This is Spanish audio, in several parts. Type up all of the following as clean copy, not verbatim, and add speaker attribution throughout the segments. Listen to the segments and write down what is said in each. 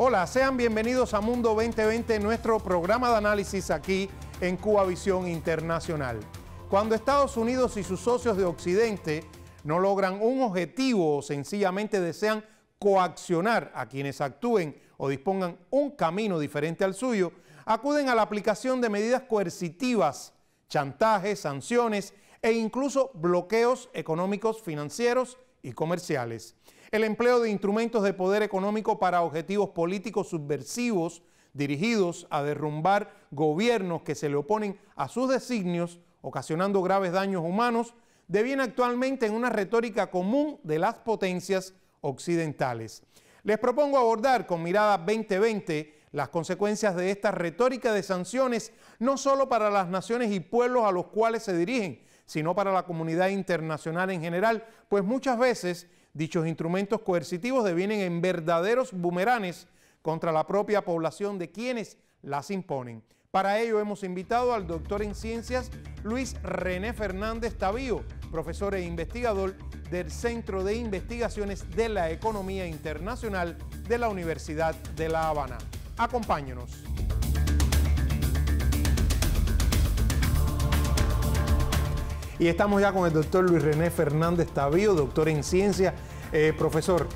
Speaker 1: Hola, sean bienvenidos a Mundo 2020, nuestro programa de análisis aquí en Cubavisión Internacional. Cuando Estados Unidos y sus socios de Occidente no logran un objetivo o sencillamente desean coaccionar a quienes actúen o dispongan un camino diferente al suyo, acuden a la aplicación de medidas coercitivas, chantajes, sanciones e incluso bloqueos económicos, financieros y comerciales. El empleo de instrumentos de poder económico para objetivos políticos subversivos dirigidos a derrumbar gobiernos que se le oponen a sus designios, ocasionando graves daños humanos, deviene actualmente en una retórica común de las potencias occidentales. Les propongo abordar con mirada 2020 las consecuencias de esta retórica de sanciones, no solo para las naciones y pueblos a los cuales se dirigen, sino para la comunidad internacional en general, pues muchas veces dichos instrumentos coercitivos devienen en verdaderos bumeranes contra la propia población de quienes las imponen. Para ello hemos invitado al doctor en ciencias Luis René Fernández Tavío, profesor e investigador del Centro de Investigaciones de la Economía Internacional de la Universidad de La Habana. Acompáñenos. Y estamos ya con el doctor Luis René Fernández Tavío, doctor en ciencias. Profesor,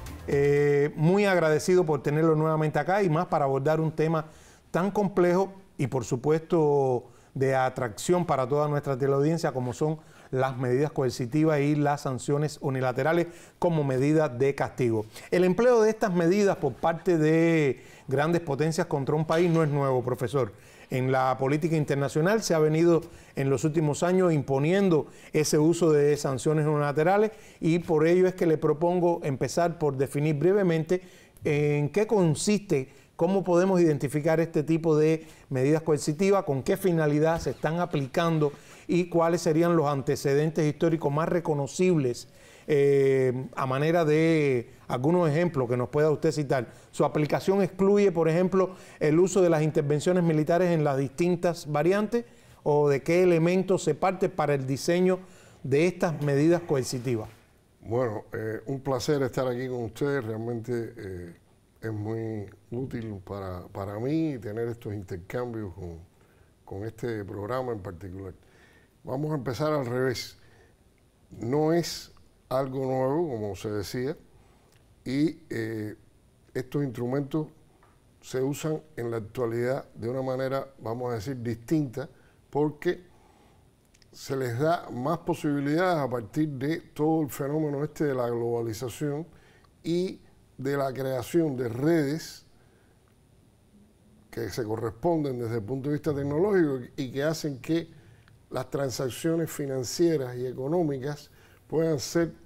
Speaker 1: muy agradecido por tenerlo nuevamente acá y más para abordar un tema tan complejo y por supuesto de atracción para toda nuestra teleaudiencia como son las medidas coercitivas y las sanciones unilaterales como medida de castigo. El empleo de estas medidas por parte de grandes potencias contra un país no es nuevo, profesor. En la política internacional se ha venido en los últimos años imponiendo ese uso de sanciones unilaterales y por ello es que le propongo empezar por definir brevemente en qué consiste, cómo podemos identificar este tipo de medidas coercitivas, con qué finalidad se están aplicando y cuáles serían los antecedentes históricos más reconocibles a manera de algunos ejemplos que nos pueda usted citar. Su aplicación excluye, por ejemplo, el uso de las intervenciones militares en las distintas variantes o de qué elementos se parte para el diseño de estas medidas coercitivas.
Speaker 2: Bueno, un placer estar aquí con ustedes. Realmente es muy útil para mí tener estos intercambios con este programa en particular. Vamos a empezar al revés. No es algo nuevo, como se decía, y estos instrumentos se usan en la actualidad de una manera, vamos a decir, distinta, porque se les da más posibilidades a partir de todo el fenómeno de la globalización y de la creación de redes que se corresponden desde el punto de vista tecnológico y que hacen que las transacciones financieras y económicas puedan ser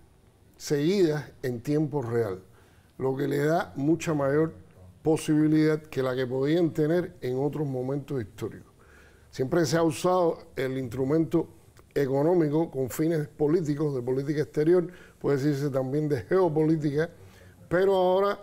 Speaker 2: seguidas en tiempo real, lo que le da mucha mayor posibilidad que la que podían tener en otros momentos históricos. Siempre se ha usado el instrumento económico con fines políticos, de política exterior, puede decirse también de geopolítica, pero ahora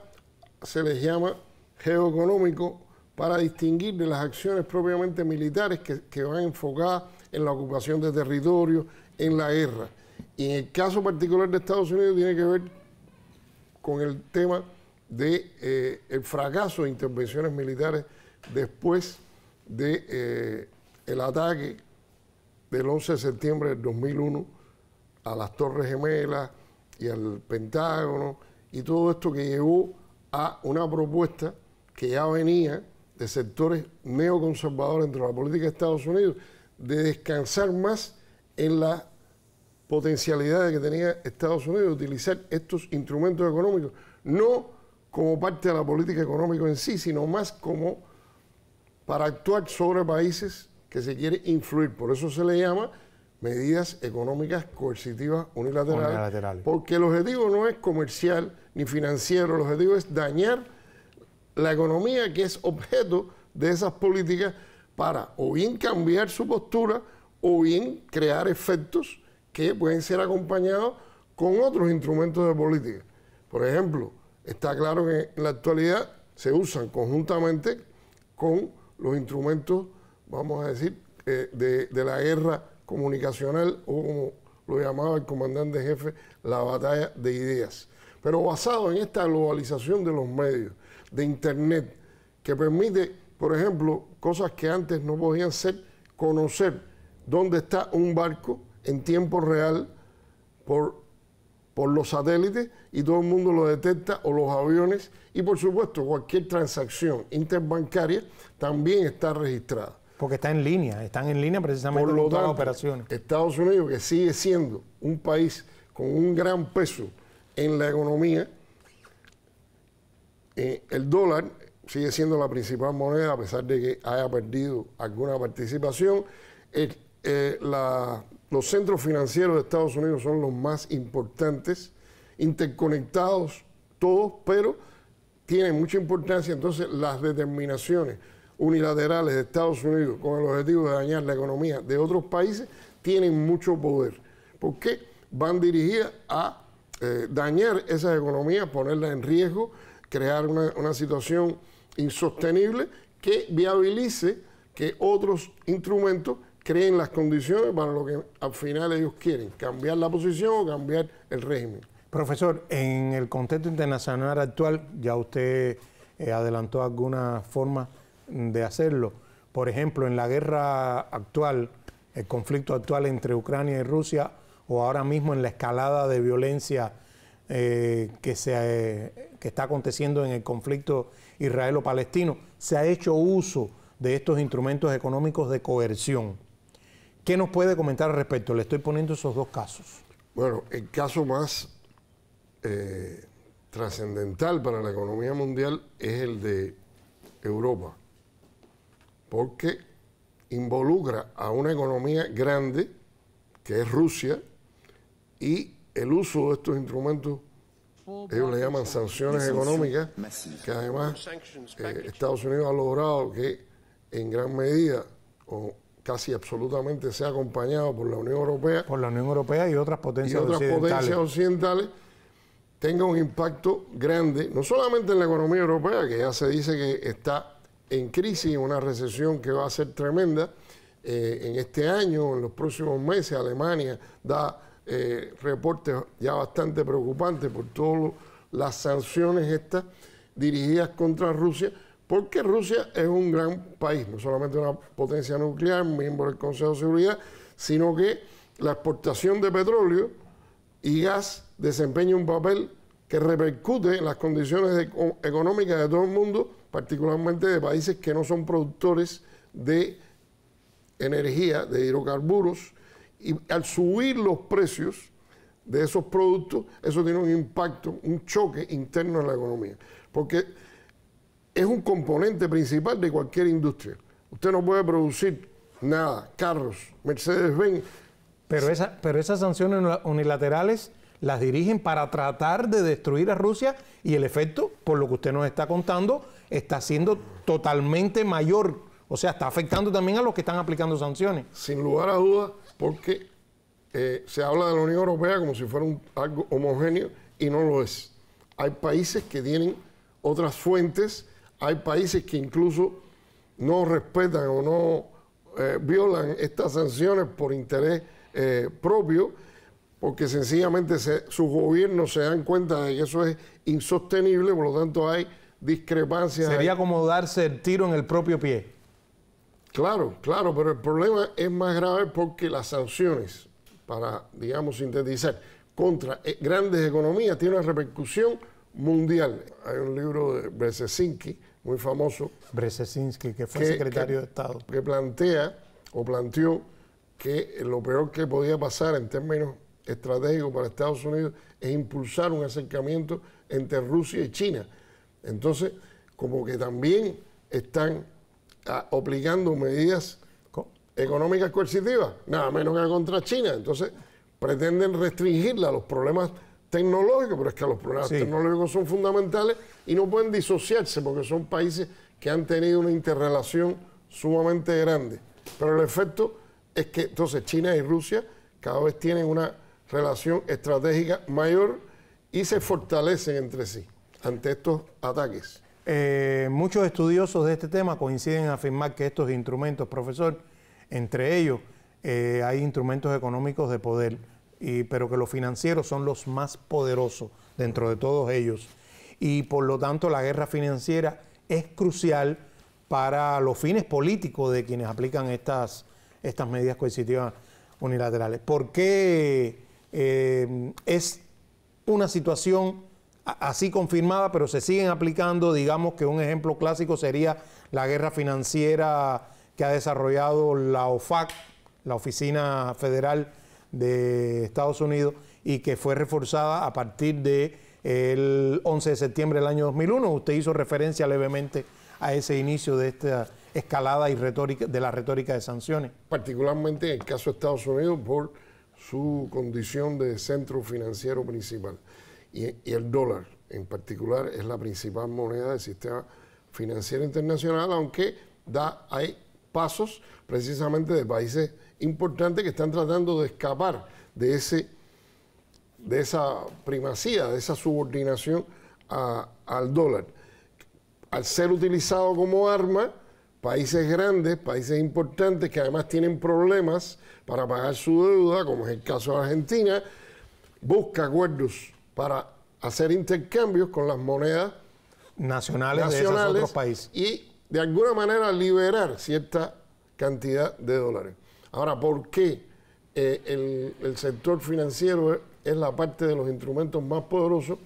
Speaker 2: se les llama geoeconómico para distinguir de las acciones propiamente militares que van enfocadas en la ocupación de territorios, en la guerra. Y en el caso particular de Estados Unidos tiene que ver con el tema de el fracaso de intervenciones militares después de el ataque del 11 de septiembre del 2001 a las Torres Gemelas y al Pentágono y todo esto que llevó a una propuesta que ya venía de sectores neoconservadores dentro de la política de Estados Unidos de descansar más en la potencialidad que tenía Estados Unidos de utilizar estos instrumentos económicos, no como parte de la política económica en sí, sino más como para actuar sobre países que se quiere influir. Por eso se le llama medidas económicas coercitivas unilaterales, porque el objetivo no es comercial ni financiero, el objetivo es dañar la economía que es objeto de esas políticas para o bien cambiar su postura o bien crear efectos que pueden ser acompañados con otros instrumentos de política. Por ejemplo, está claro que en la actualidad se usan conjuntamente con los instrumentos, vamos a decir, de la guerra comunicacional o como lo llamaba el comandante jefe, la batalla de ideas. Pero basado en esta globalización de los medios, de Internet, que permite, por ejemplo, cosas que antes no podían ser, conocer dónde está un barco en tiempo real por los satélites y todo el mundo lo detecta, o los aviones, y por supuesto cualquier transacción interbancaria también está registrada.
Speaker 1: Porque están en línea precisamente
Speaker 2: Por lo
Speaker 1: con todas las
Speaker 2: tanto,
Speaker 1: operaciones.
Speaker 2: Estados Unidos, que sigue siendo un país con un gran peso en la economía, el dólar sigue siendo la principal moneda, a pesar de que haya perdido alguna participación. Los centros financieros de Estados Unidos son los más importantes, interconectados todos, pero tienen mucha importancia. Entonces, las determinaciones unilaterales de Estados Unidos con el objetivo de dañar la economía de otros países tienen mucho poder, porque van dirigidas a dañar esas economías, ponerlas en riesgo, crear una situación insostenible que viabilice que otros instrumentos creen las condiciones para lo que al final ellos quieren, cambiar la posición o cambiar el régimen.
Speaker 1: Profesor, en el contexto internacional actual, ya usted adelantó alguna forma de hacerlo. Por ejemplo, en la guerra actual, el conflicto actual entre Ucrania y Rusia, o ahora mismo en la escalada de violencia que está aconteciendo en el conflicto israelo-palestino, se ha hecho uso de estos instrumentos económicos de coerción. ¿Qué nos puede comentar al respecto? Le estoy poniendo esos dos casos.
Speaker 2: Bueno, el caso más trascendental para la economía mundial es el de Europa, porque involucra a una economía grande, que es Rusia, y el uso de estos instrumentos, ellos le llaman sanciones económicas, que además Estados Unidos ha logrado que en gran medida, o casi absolutamente, sea acompañado por la Unión Europea.
Speaker 1: Por la Unión Europea y otras potencias
Speaker 2: occidentales, tenga un impacto grande, no solamente en la economía europea, que ya se dice que está en crisis, en una recesión que va a ser tremenda en este año, en los próximos meses. Alemania da reportes ya bastante preocupantes por todas las sanciones estas dirigidas contra Rusia, porque Rusia es un gran país, no solamente una potencia nuclear, miembro del Consejo de Seguridad, sino que la exportación de petróleo y gas desempeña un papel que repercute en las condiciones económicas de todo el mundo, particularmente de países que no son productores de energía, de hidrocarburos, y al subir los precios de esos productos, eso tiene un impacto, un choque interno en la economía, porque es un componente principal de cualquier industria. Usted no puede producir nada, carros, Mercedes-Benz.
Speaker 1: Pero esas sanciones unilaterales las dirigen para tratar de destruir a Rusia, y el efecto, por lo que usted nos está contando, está siendo totalmente mayor. O sea, está afectando también a los que están aplicando sanciones.
Speaker 2: Sin lugar a dudas, porque se habla de la Unión Europea como si fuera algo homogéneo, y no lo es. Hay países que tienen otras fuentes, hay países que incluso no respetan o no violan estas sanciones por interés propio, porque sencillamente sus gobiernos se dan cuenta de que eso es insostenible, por lo tanto hay discrepancias.
Speaker 1: Sería como darse el tiro en el propio pie.
Speaker 2: Claro, claro, pero el problema es más grave porque las sanciones, para, digamos, sintetizar, contra grandes economías tienen una repercusión mundial. Hay un libro de Brzezinski, muy famoso.
Speaker 1: Brzezinski, que fue secretario de Estado.
Speaker 2: Que planteó que lo peor que podía pasar en términos estratégicos para Estados Unidos es impulsar un acercamiento entre Rusia y China. Entonces, como que también están aplicando medidas económicas coercitivas, nada menos que contra China. Entonces, pretenden restringirla a los problemas tecnológicos, pero es que los problemas tecnológicos son fundamentales y no pueden disociarse porque son países que han tenido una interrelación sumamente grande. Pero el efecto es que entonces China y Rusia cada vez tienen una relación estratégica mayor y se fortalecen entre sí ante estos ataques.
Speaker 1: Muchos estudiosos de este tema coinciden en afirmar que estos instrumentos, profesor, entre ellos hay instrumentos económicos de poder, pero que los financieros son los más poderosos dentro de todos ellos. y por lo tanto la guerra financiera es crucial para los fines políticos de quienes aplican estas medidas coercitivas unilaterales. ¿Por qué es una situación así confirmada, pero se siguen aplicando? Digamos que un ejemplo clásico sería la guerra financiera que ha desarrollado la OFAC, la Oficina Federal de Estados Unidos, y que fue reforzada a partir del 11 de septiembre del año 2001. Usted hizo referencia levemente a ese inicio de esta escalada y de la retórica de sanciones.
Speaker 2: Particularmente en el caso de Estados Unidos por su condición de centro financiero principal. Y el dólar en particular es la principal moneda del sistema financiero internacional, aunque hay pasos precisamente de países importantes que están tratando de escapar de esa primacía, de esa subordinación al dólar. Al ser utilizado como arma, países grandes, países importantes que además tienen problemas para pagar su deuda, como es el caso de Argentina, busca acuerdos para hacer intercambios con las monedas
Speaker 1: nacionales de esos otros países
Speaker 2: y de alguna manera liberar cierta cantidad de dólares. Ahora, ¿por qué el sector financiero es la parte de los instrumentos más poderosos?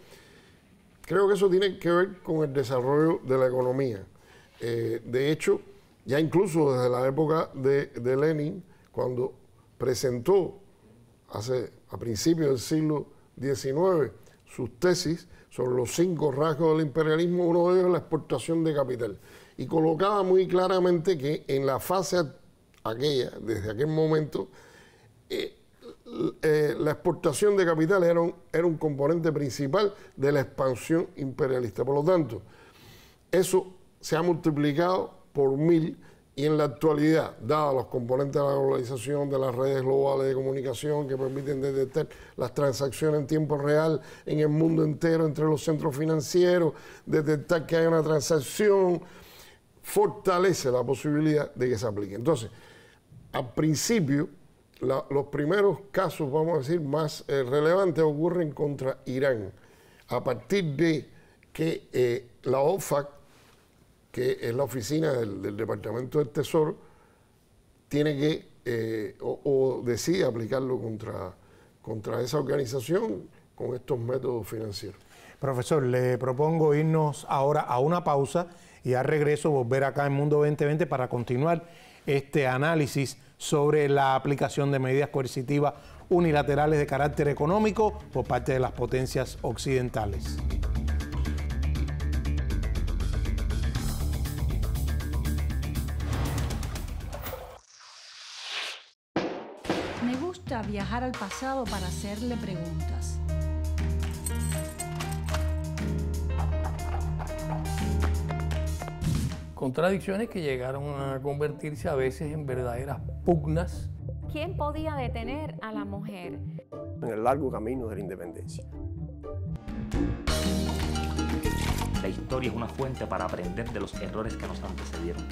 Speaker 2: Creo que eso tiene que ver con el desarrollo de la economía. De hecho, ya incluso desde la época de Lenin, cuando presentó a principios del siglo XIX sus tesis sobre los 5 rasgos del imperialismo, uno de ellos es la exportación de capital. Y colocaba muy claramente que en la fase aquella, desde aquel momento, la exportación de capital era un componente principal de la expansión imperialista. Por lo tanto, eso se ha multiplicado por 1000 y en la actualidad, dados los componentes de la globalización, de las redes globales de comunicación que permiten detectar las transacciones en tiempo real en el mundo entero entre los centros financieros, detectar que hay una transacción, fortalece la posibilidad de que se aplique. Entonces, al principio, los primeros casos, vamos a decir, más relevantes ocurren contra Irán. A partir de que la OFAC, que es la oficina del Departamento del Tesoro, tiene que o decide aplicarlo contra esa organización con estos métodos financieros.
Speaker 1: Profesor, le propongo irnos ahora a una pausa y al regreso volver acá en Mundo 2020 para continuar este análisis sobre la aplicación de medidas coercitivas unilaterales de carácter económico por parte de las potencias occidentales.
Speaker 3: Me gusta viajar al pasado para hacerle preguntas.
Speaker 4: Contradicciones que llegaron a convertirse a veces en verdaderas pugnas.
Speaker 5: ¿Quién podía detener a la mujer
Speaker 6: en el largo camino de la independencia?
Speaker 7: La historia es una fuente para aprender de los errores que nos antecedieron.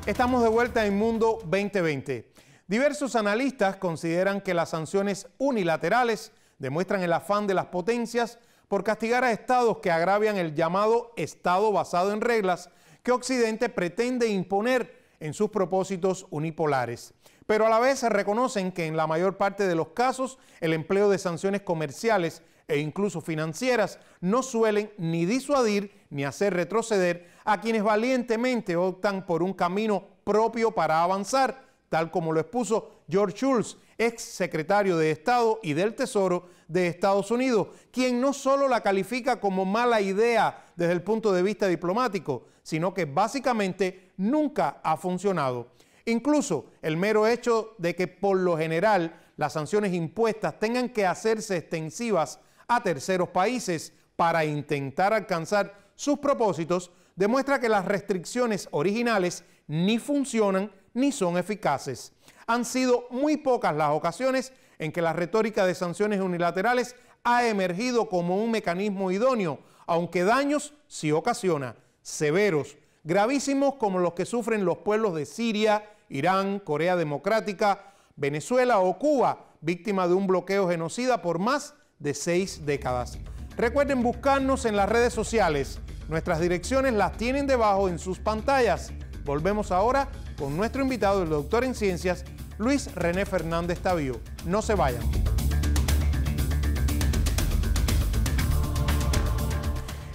Speaker 1: Estamos de vuelta en Mundo 2020. Diversos analistas consideran que las sanciones unilaterales demuestran el afán de las potencias por castigar a estados que agravian el llamado Estado basado en reglas que Occidente pretende imponer en sus propósitos unipolares. Pero a la vez se reconocen que en la mayor parte de los casos el empleo de sanciones comerciales e incluso financieras no suelen ni disuadir ni hacer retroceder a quienes valientemente optan por un camino propio para avanzar, tal como lo expuso George Shultz, ex secretario de Estado y del Tesoro de Estados Unidos, quien no solo la califica como mala idea desde el punto de vista diplomático, sino que básicamente nunca ha funcionado. Incluso el mero hecho de que por lo general las sanciones impuestas tengan que hacerse extensivas a terceros países para intentar alcanzar sus propósitos, demuestra que las restricciones originales ni funcionan ni son eficaces. Han sido muy pocas las ocasiones en que la retórica de sanciones unilaterales ha emergido como un mecanismo idóneo, aunque daños sí ocasiona, severos, gravísimos como los que sufren los pueblos de Siria, Irán, Corea Democrática, Venezuela o Cuba, víctima de un bloqueo genocida por más de 6 décadas. Recuerden buscarnos en las redes sociales. Nuestras direcciones las tienen debajo en sus pantallas. Volvemos ahora con nuestro invitado, el doctor en ciencias, Luis René Fernández Tavío. No se vayan.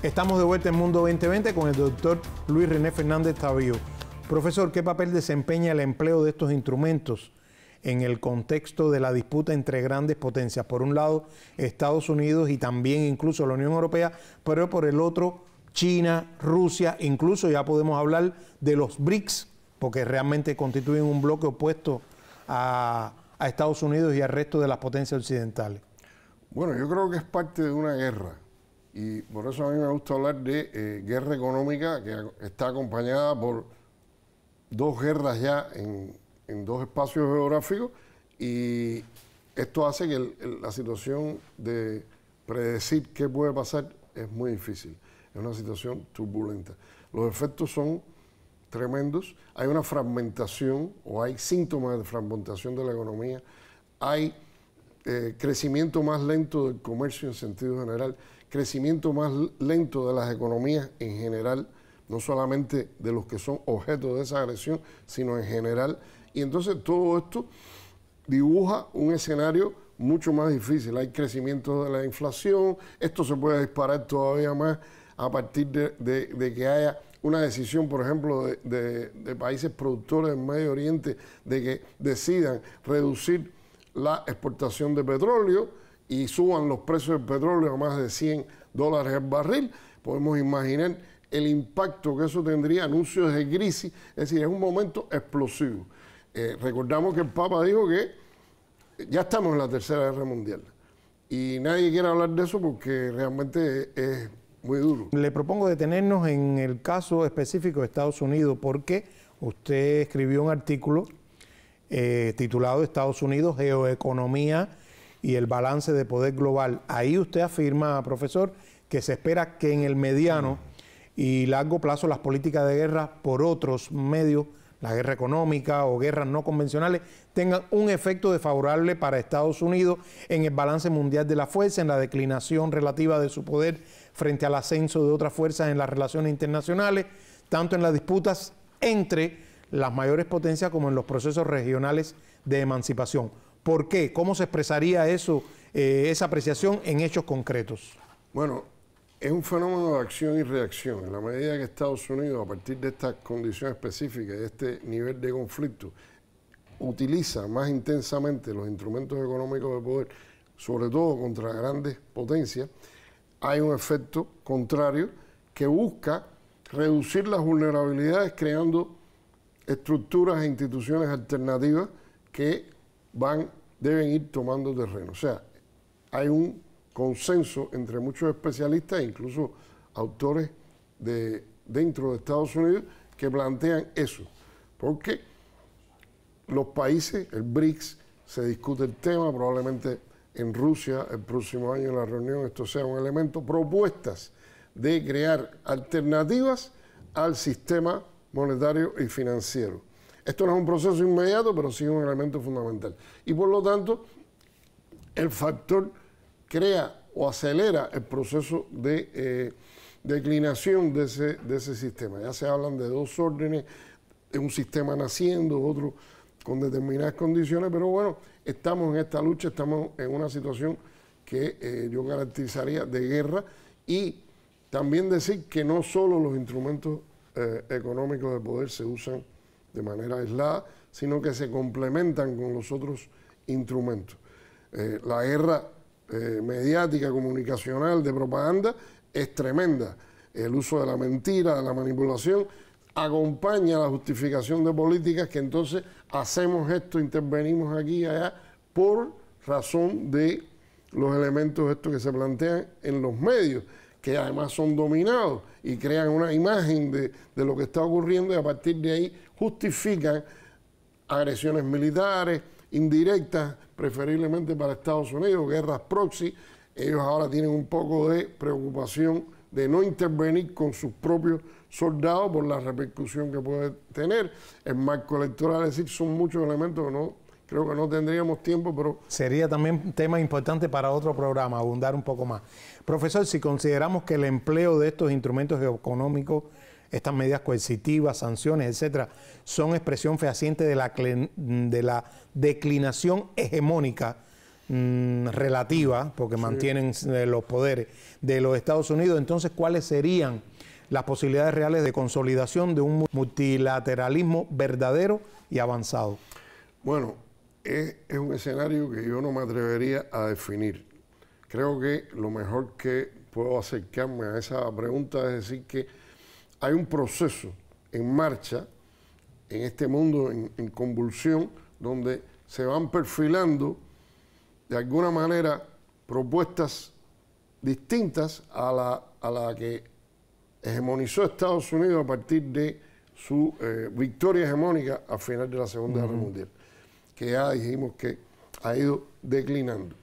Speaker 1: Estamos de vuelta en Mundo 2020 con el doctor Luis René Fernández Tavío. Profesor, ¿qué papel desempeña el empleo de estos instrumentos en el contexto de la disputa entre grandes potencias? Por un lado, Estados Unidos y también incluso la Unión Europea, pero por el otro, China, Rusia, incluso ya podemos hablar de los BRICS, porque realmente constituyen un bloque opuesto a Estados Unidos y al resto de las potencias occidentales.
Speaker 2: Bueno, yo creo que es parte de una guerra y por eso a mí me gusta hablar de guerra económica que está acompañada por dos guerras ya en dos espacios geográficos y esto hace que la situación de predecir qué puede pasar es muy difícil. Es una situación turbulenta. Los efectos son tremendos. Hay una fragmentación o hay síntomas de fragmentación de la economía. Hay crecimiento más lento del comercio en sentido general, crecimiento más lento de las economías en general, no solamente de los que son objeto de esa agresión, sino en general. Y entonces todo esto dibuja un escenario mucho más difícil. Hay crecimiento de la inflación, esto se puede disparar todavía más a partir de que haya una decisión, por ejemplo, de países productores del Medio Oriente de que decidan reducir la exportación de petróleo y suban los precios del petróleo a más de $100 el barril. Podemos imaginar el impacto que eso tendría, anuncios de crisis, es decir, es un momento explosivo. Recordamos que el Papa dijo que ya estamos en la Tercera Guerra Mundial y nadie quiere hablar de eso porque realmente es muy duro.
Speaker 1: Le propongo detenernos en el caso específico de Estados Unidos porque usted escribió un artículo titulado Estados Unidos, Geoeconomía y el balance de poder global. Ahí usted afirma, profesor, que se espera que en el mediano y largo plazo las políticas de guerra por otros medios, la guerra económica o guerras no convencionales, tengan un efecto desfavorable para Estados Unidos en el balance mundial de la fuerza, en la declinación relativa de su poder frente al ascenso de otras fuerzas en las relaciones internacionales, tanto en las disputas entre las mayores potencias como en los procesos regionales de emancipación. ¿Por qué? ¿Cómo se expresaría eso, esa apreciación en hechos concretos?
Speaker 2: Bueno, es un fenómeno de acción y reacción. En la medida que Estados Unidos, a partir de estas condiciones específicas, de este nivel de conflicto, utiliza más intensamente los instrumentos económicos de poder, sobre todo contra grandes potencias, hay un efecto contrario que busca reducir las vulnerabilidades creando estructuras e instituciones alternativas que deben ir tomando terreno. O sea, hay un consenso entre muchos especialistas e incluso autores dentro de Estados Unidos que plantean eso, porque los países, el BRICS, se discute el tema, probablemente en Rusia el próximo año en la reunión esto sea un elemento, propuestas de crear alternativas al sistema monetario y financiero. Esto no es un proceso inmediato, pero sí un elemento fundamental. Y por lo tanto, el factor crea o acelera el proceso de declinación de ese sistema. Ya se hablan de dos órdenes, de un sistema naciendo, otro con determinadas condiciones, pero bueno, estamos en esta lucha, estamos en una situación que yo caracterizaría de guerra y también decir que no solo los instrumentos económicos de poder se usan de manera aislada, sino que se complementan con los otros instrumentos. La guerra mediática, comunicacional, de propaganda es tremenda. El uso de la mentira, de la manipulación, acompaña la justificación de políticas que entonces hacemos esto, intervenimos aquí y allá, por razón de los elementos estos que se plantean en los medios, que además son dominados y crean una imagen de lo que está ocurriendo, y a partir de ahí justifican agresiones militares indirectas, preferiblemente para Estados Unidos, guerras proxy. Ellos ahora tienen un poco de preocupación de no intervenir con sus propios soldados por la repercusión que puede tener el marco electoral. Es decir, son muchos elementos que creo que no tendríamos tiempo, pero...
Speaker 1: Sería también un tema importante para otro programa, abundar un poco más. Profesor, si consideramos que el empleo de estos instrumentos económicos, estas medidas coercitivas, sanciones, etcétera, son expresión fehaciente de la declinación hegemónica relativa, porque mantienen los poderes de los Estados Unidos, entonces, ¿cuáles serían las posibilidades reales de consolidación de un multilateralismo verdadero y avanzado?
Speaker 2: Bueno, es un escenario que yo no me atrevería a definir. Creo que lo mejor que puedo acercarme a esa pregunta es decir que hay un proceso en marcha en este mundo en convulsión, donde se van perfilando de alguna manera propuestas distintas a la que hegemonizó Estados Unidos a partir de su victoria hegemónica al final de la Segunda Guerra Mundial, que ya dijimos que ha ido declinando.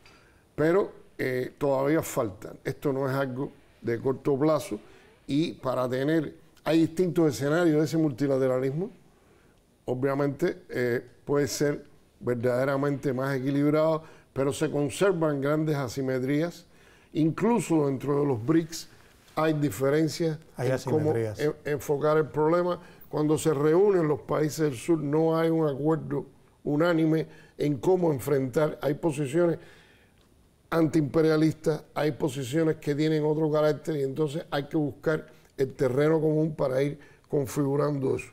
Speaker 2: Pero todavía faltan. Esto no es algo de corto plazo, y para hay distintos escenarios de ese multilateralismo. Obviamente puede ser verdaderamente más equilibrado, pero se conservan grandes asimetrías. Incluso dentro de los BRICS hay diferencias en cómo enfocar el problema. Cuando se reúnen los países del sur no hay un acuerdo unánime en cómo enfrentar. Hay posiciones antiimperialistas, hay posiciones que tienen otro carácter, y entonces hay que buscar el terreno común para ir configurando eso.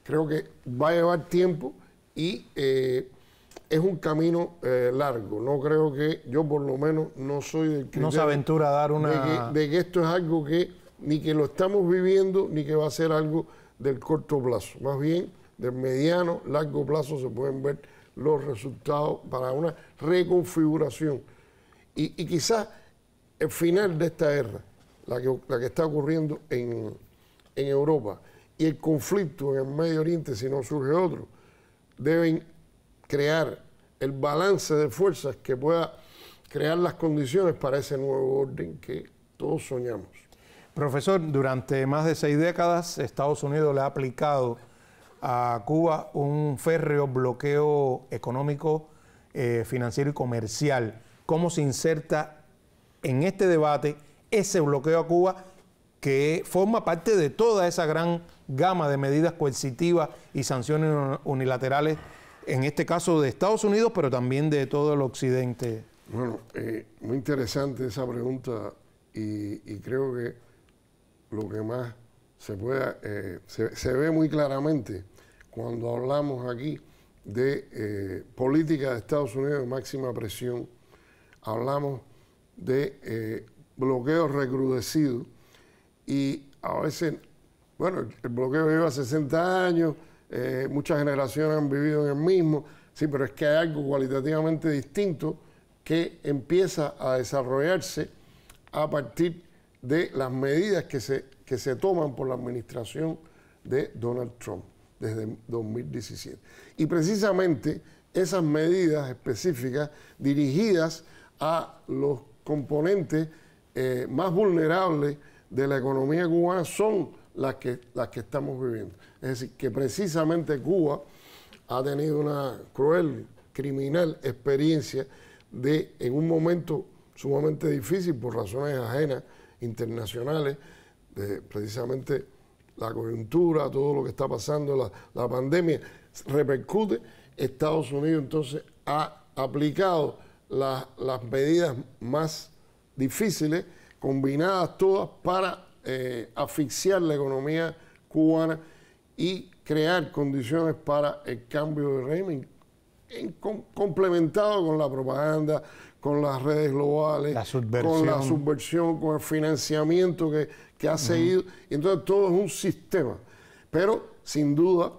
Speaker 2: Creo que va a llevar tiempo y es un camino largo. No creo que, yo por lo menos no soy del criterio,
Speaker 1: no se aventura a dar una...
Speaker 2: de que esto es algo que ni que lo estamos viviendo ni que va a ser algo del corto plazo. Más bien del mediano, largo plazo se pueden ver los resultados para una reconfiguración. Y quizás el final de esta guerra, la que está ocurriendo en Europa, y el conflicto en el Medio Oriente, si no surge otro, deben crear el balance de fuerzas que pueda crear las condiciones para ese nuevo orden que todos soñamos.
Speaker 1: Profesor, durante más de 6 décadas, Estados Unidos le ha aplicado a Cuba un férreo bloqueo económico, financiero y comercial. ¿Cómo se inserta en este debate ese bloqueo a Cuba, que forma parte de toda esa gran gama de medidas coercitivas y sanciones unilaterales, en este caso de Estados Unidos, pero también de todo el occidente?
Speaker 2: Bueno, muy interesante esa pregunta, y creo que lo que más se ve muy claramente cuando hablamos aquí de política de Estados Unidos de máxima presión. Hablamos de bloqueos recrudecidos, y a veces, bueno, el bloqueo lleva 60 años, muchas generaciones han vivido en el mismo, sí, pero es que hay algo cualitativamente distinto que empieza a desarrollarse a partir de las medidas que se toman por la administración de Donald Trump desde 2017. Y precisamente esas medidas específicas dirigidas a los componentes más vulnerables de la economía cubana son las que estamos viviendo. Es decir, que precisamente Cuba ha tenido una cruel, criminal experiencia de, en un momento sumamente difícil por razones ajenas, internacionales, de precisamente la coyuntura, todo lo que está pasando, la pandemia, repercute. Estados Unidos entonces ha aplicado las medidas más difíciles, combinadas todas para asfixiar la economía cubana y crear condiciones para el cambio de régimen, complementado con la propaganda, con las redes globales, con la subversión, con el financiamiento que ha seguido. Y entonces todo es un sistema. Pero, sin duda,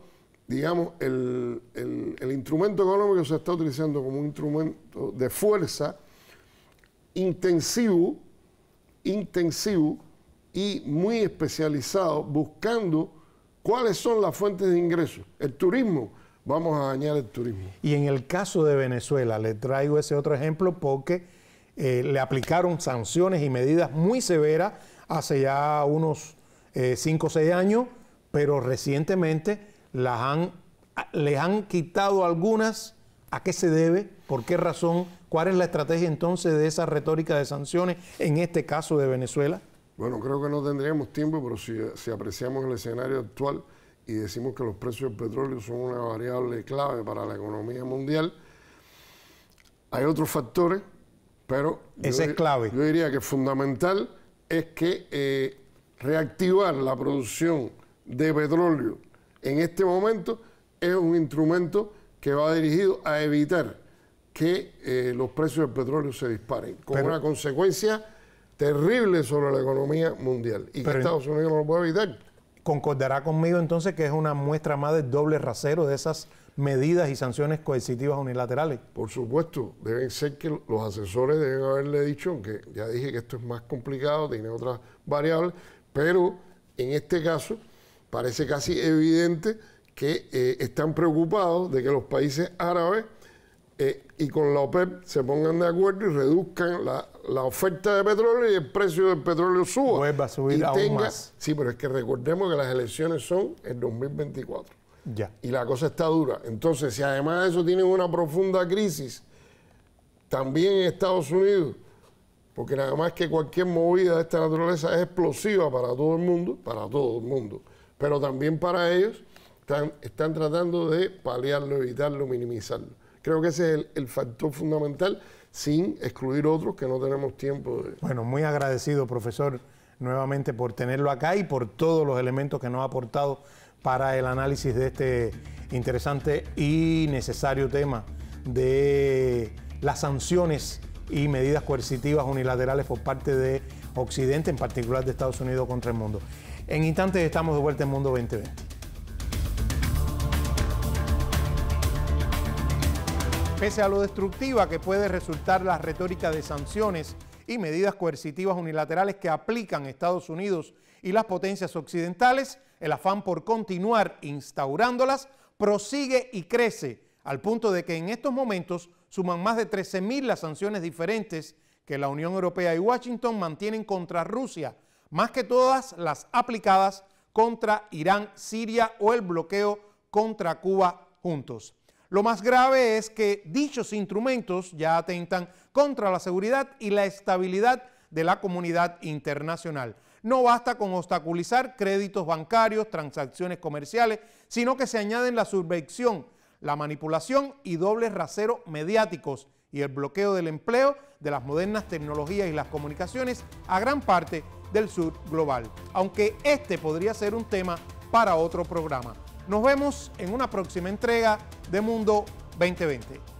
Speaker 2: digamos, el instrumento económico se está utilizando como un instrumento de fuerza intensivo y muy especializados buscando cuáles son las fuentes de ingresos. El turismo, vamos a dañar el turismo.
Speaker 1: Y en el caso de Venezuela, le traigo ese otro ejemplo porque le aplicaron sanciones y medidas muy severas hace ya unos 5 o 6 años, pero recientemente les han quitado algunas. ¿A qué se debe? ¿Por qué razón? ¿Cuál es la estrategia entonces de esa retórica de sanciones en este caso de Venezuela?
Speaker 2: Bueno, creo que no tendríamos tiempo, pero si apreciamos el escenario actual y decimos que los precios del petróleo son una variable clave para la economía mundial, hay otros factores, pero
Speaker 1: ese es clave.
Speaker 2: Yo diría que fundamental es que reactivar la producción de petróleo en este momento es un instrumento que va dirigido a evitar que los precios del petróleo se disparen, con una consecuencia terrible sobre la economía mundial y que Estados Unidos no lo puede evitar.
Speaker 1: ¿Concordará conmigo entonces que es una muestra más del doble rasero de esas medidas y sanciones coercitivas unilaterales?
Speaker 2: Por supuesto, deben ser que los asesores deben haberle dicho, aunque ya dije que esto es más complicado, tiene otras variables, pero en este caso parece casi evidente que están preocupados de que los países árabes y con la OPEP se pongan de acuerdo y reduzcan la oferta de petróleo y el precio del petróleo suba.
Speaker 1: Vuelva a subir aún más.
Speaker 2: Sí, pero es que recordemos que las elecciones son en 2024.
Speaker 1: Ya.
Speaker 2: Y la cosa está dura. Entonces, si además de eso tienen una profunda crisis, también en Estados Unidos, porque nada más que cualquier movida de esta naturaleza es explosiva para todo el mundo, pero también para ellos están tratando de paliarlo, evitarlo, minimizarlo. Creo que ese es el factor fundamental, sin excluir otros que no tenemos tiempo de...
Speaker 1: Bueno, muy agradecido, profesor, nuevamente por tenerlo acá y por todos los elementos que nos ha aportado para el análisis de este interesante y necesario tema de las sanciones y medidas coercitivas unilaterales por parte de Occidente, en particular de Estados Unidos, contra el mundo. En instantes estamos de vuelta en Mundo 2020. Pese a lo destructiva que puede resultar la retórica de sanciones y medidas coercitivas unilaterales que aplican Estados Unidos y las potencias occidentales, el afán por continuar instaurándolas prosigue y crece, al punto de que en estos momentos suman más de 13.000 las sanciones diferentes que la Unión Europea y Washington mantienen contra Rusia, más que todas las aplicadas contra Irán, Siria o el bloqueo contra Cuba juntos. Lo más grave es que dichos instrumentos ya atentan contra la seguridad y la estabilidad de la comunidad internacional. No basta con obstaculizar créditos bancarios, transacciones comerciales, sino que se añaden la subversión, la manipulación y dobles raseros mediáticos y el bloqueo del empleo de las modernas tecnologías y las comunicaciones a gran parte del sur global, aunque este podría ser un tema para otro programa. Nos vemos en una próxima entrega de Mundo 2020.